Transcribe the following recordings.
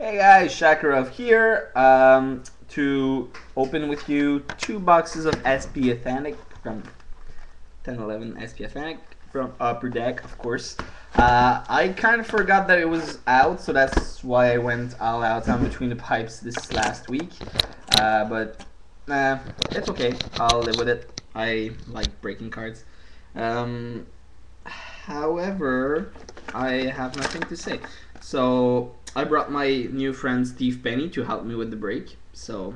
Hey guys, Shakarov here to open with you 2 boxes of SP Authentic from 1011 SP Authentic from Upper Deck, of course. I kind of forgot that it was out, so that's why I went all out on Between the Pipes this last week. But it's okay. I'll live with it. I like breaking cards. However, I have nothing to say. So I brought my new friend Steve Penny to help me with the break. So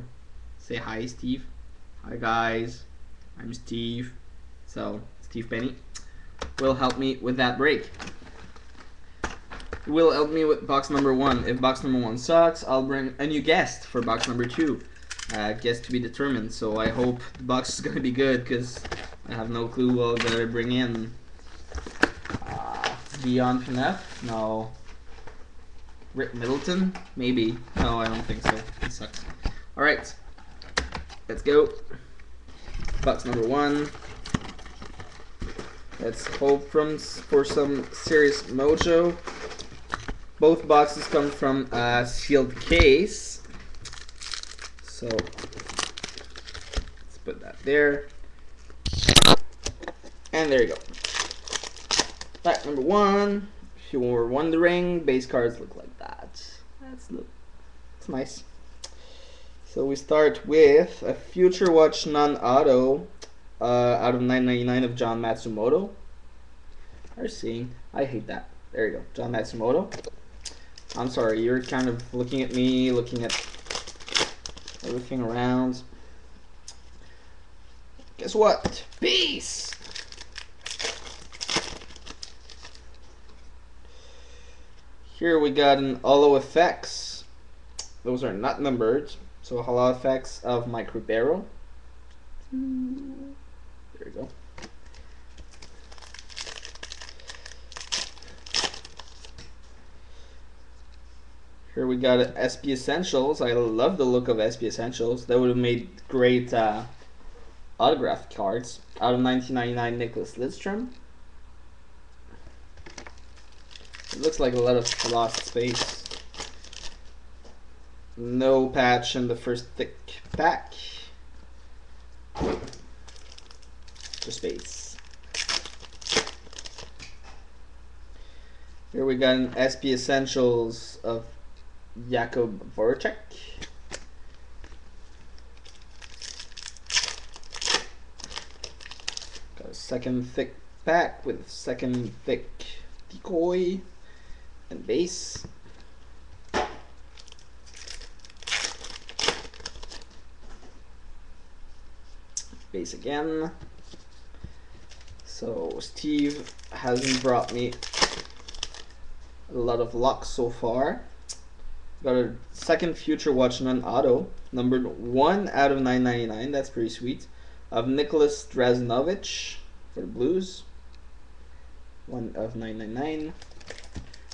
say hi, Steve. Hi guys, I'm Steve. So Steve Penny will help me with that break. He will help me with box number 1. If box number 1 sucks, I'll bring a new guest for box number 2. Guest to be determined. So I hope the box is gonna be good because I have no clue what I'm gonna bring in. Dion Phaneuf? No. Rick Middleton? Maybe. No, I don't think so. He sucks. Alright. Let's go. Box number 1. Let's hope for some serious mojo. Both boxes come from a sealed case. So, let's put that there. And there you go. Pack number 1. If you were wondering, base cards look like that. That's nice. So we start with a Future Watch non-auto out of 9.99 of John Matsumoto. Are seeing? I hate that. There you go, John Matsumoto. I'm sorry, you're kind of looking at me, looking at everything around. Guess what? Peace. Here we got an Holo Effects. Those are not numbered. So Holo Effects of Mike Ribeiro. There you go. Here we got SP Essentials. I love the look of SP Essentials. That would have made great autographed cards. Out of 1999, Nicholas Lidstrom. It looks like a lot of lost space. No patch in the first thick pack. Just space. Here we got an SP Essentials of Jakub Voracek. Got a second thick pack with second thick decoy and base. Base again. So Steve hasn't brought me a lot of luck so far. Got a second Future Watch non-auto, numbered 1 out of 9.99. That's pretty sweet. Of Nicholas Draznavic for the Blues. 1 of 9.99.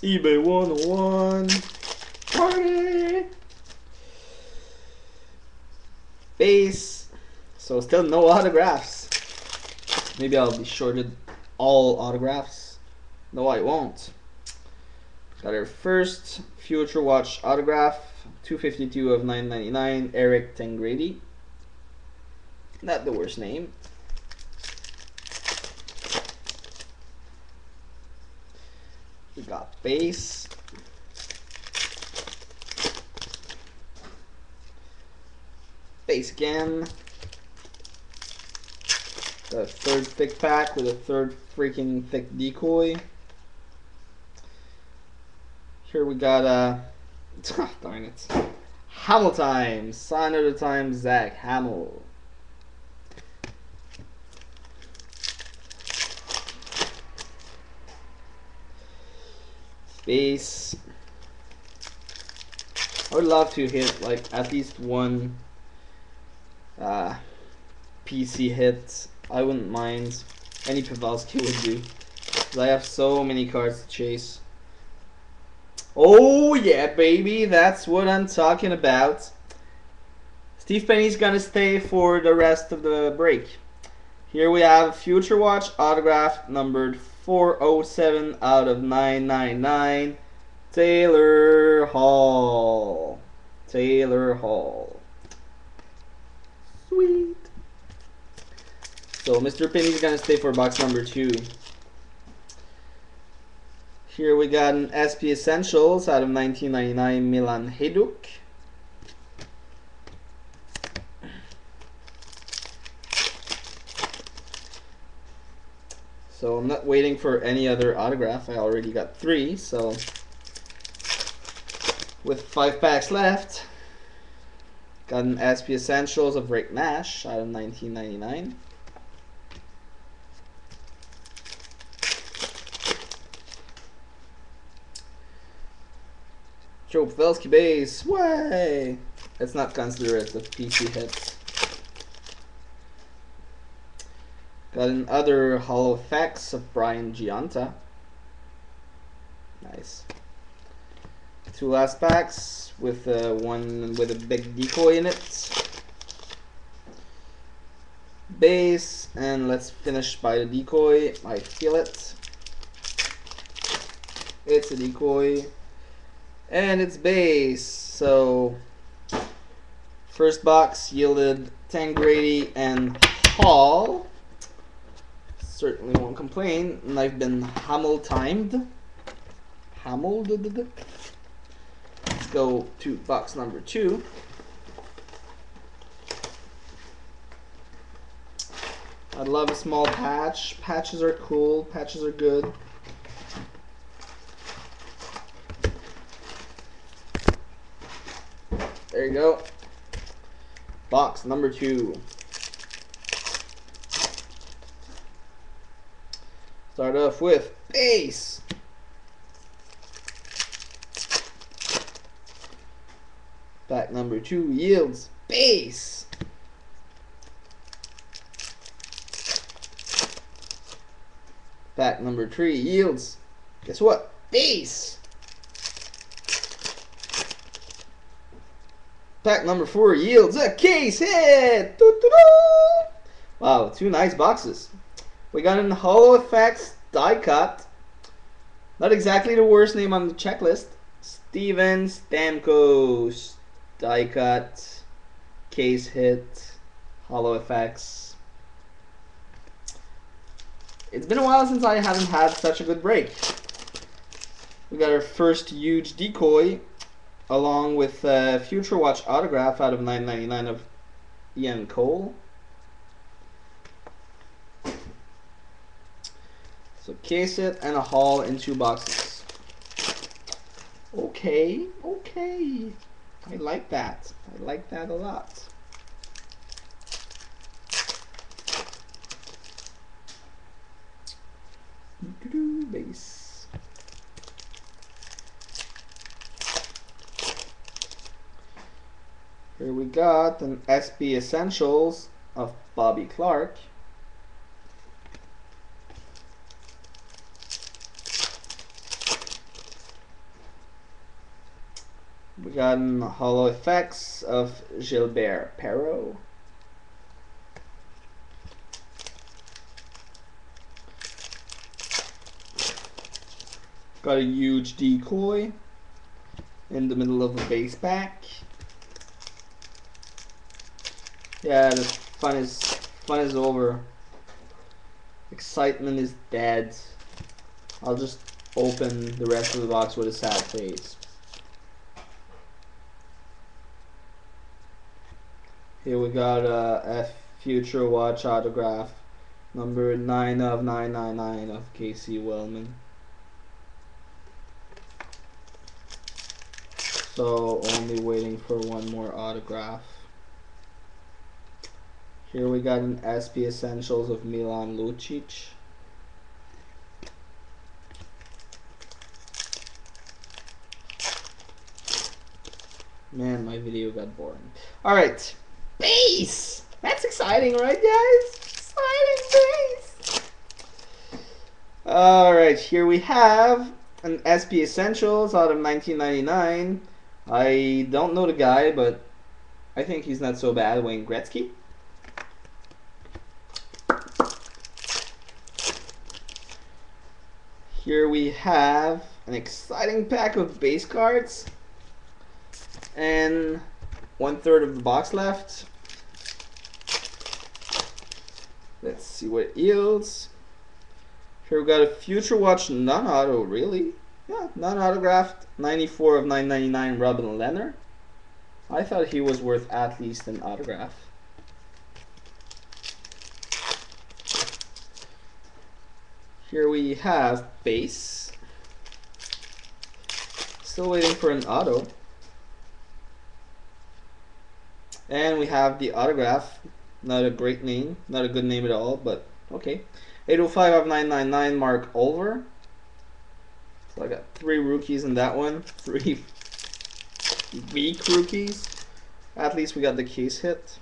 eBay 101. Party. Base. So still no autographs. Maybe I'll be shorted all autographs. No, I won't. Got our first Future Watch autograph, 252 of 9.99, Eric Tangradi. Not the worst name. We got base. Base again. The third thick pack with a third freaking thick decoy. Here we got darn it, Hamel time, sign of the time, Zach Hamel. Base. I would love to hit like at least one PC hit. I wouldn't mind. Any Pavelski would do. 'Cause I have so many cards to chase. Oh yeah, baby, that's what I'm talking about. Steve Penny's gonna stay for the rest of the break. Here we have Future Watch autograph numbered 407 out of 999, Taylor Hall. Taylor Hall. Sweet. So Mr. Penny's gonna stay for box number 2. Here we got an SP Essentials out of 1999 Milan Hajduk. So I'm not waiting for any other autograph. I already got 3, so with 5 packs left, got an SP Essentials of Rick Nash out of 1999. Joe Pavelski base. Way! Let's not consider it the PC hits. Got another Hollow Effects of Brian Giunta. Nice. 2 last packs with one with a big decoy in it. Base, and let's finish by the decoy. I feel it. It's a decoy. And it's base. So first box yielded Tangradi and Hall. Certainly won't complain. And I've been Hamel timed. Hamel. Let's go to box number 2. I love a small patch. Patches are cool. Patches are good. There you go. Box number 2. Start off with base. Pack number 2 yields base. Pack number 3 yields, guess what? Base. Pack number 4 yields a case hit. Wow, 2 nice boxes. We got an Hollow Effects die cut. Not exactly the worst name on the checklist. Steven Stamkos die cut, case hit, Hollow Effects. It's been a while since I haven't had such a good break. We got our first huge decoy, along with a Future Watch autograph out of 999 of Ian Cole. So case it and a haul in 2 boxes. Okay, okay. I like that. I like that a lot. Base. Here we got an SP Essentials of Bobby Clarke. We got an Hollow Effects of Gilbert Perreault. Got a huge decoy in the middle of a base pack. Yeah, the fun is over. Excitement is dead. I'll just open the rest of the box with a sad face. Here we got a Future Watch autograph, number 9 of 999 of Casey Wellman. So only waiting for one more autograph. Here we got an SP Essentials of Milan Lucic. Man, my video got boring. Alright, base! That's exciting, right guys? Exciting base! Alright, here we have an SP Essentials out of 1999. I don't know the guy, but I think he's not so bad. Wayne Gretzky. Here we have an exciting pack of base cards. and 1/3 of the box left. Let's see what it yields. Here we got a Future Watch non-auto, really? Yeah, non-autographed, 94 of 999 Robin Lehner. I thought he was worth at least an autograph. Here we have base. Still waiting for an auto. And we have the autograph. Not a great name, not a good name at all, but okay. 805 of 999 Mark Olver. So I got 3 rookies in that one. 3 weak rookies. At least we got the case hit.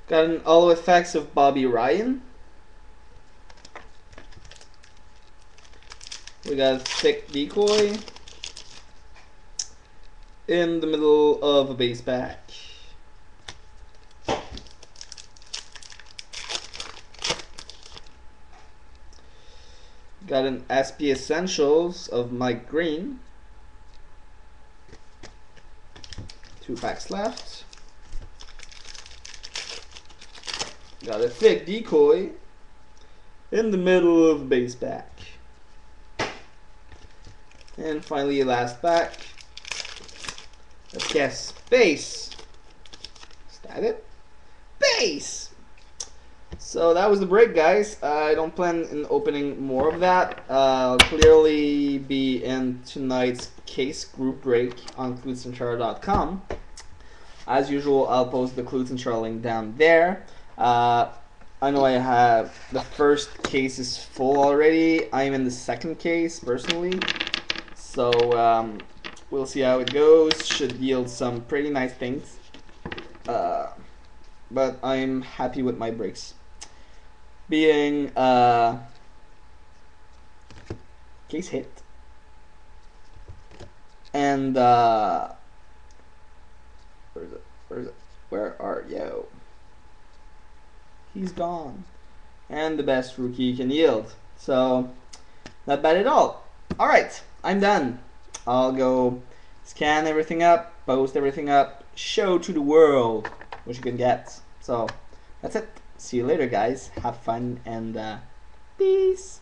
Got an All Effects of Bobby Ryan. We got a thick decoy in the middle of a base pack. Got an SP Essentials of Mike Green. 2 packs left. Got a thick decoy in the middle of the base pack. And finally, last pack. Let's guess. Base. Is that it? Base! So that was the break, guys. I don't plan on opening more of that. I'll clearly be in tonight's case group break on klutzenchar.com. As usual, I'll post the Klutzenchar link down there. I know I have the first case is full already. I'm in the second case personally. So we'll see how it goes. Should yield some pretty nice things. But I'm happy with my breaks. Being case hit. And where is it? Where is it? Where are you? He's gone. And the best rookie can yield. So not bad at all. Alright, I'm done. I'll go scan everything up, post everything up, show to the world what you can get. So that's it. See you later, guys. Have fun and peace.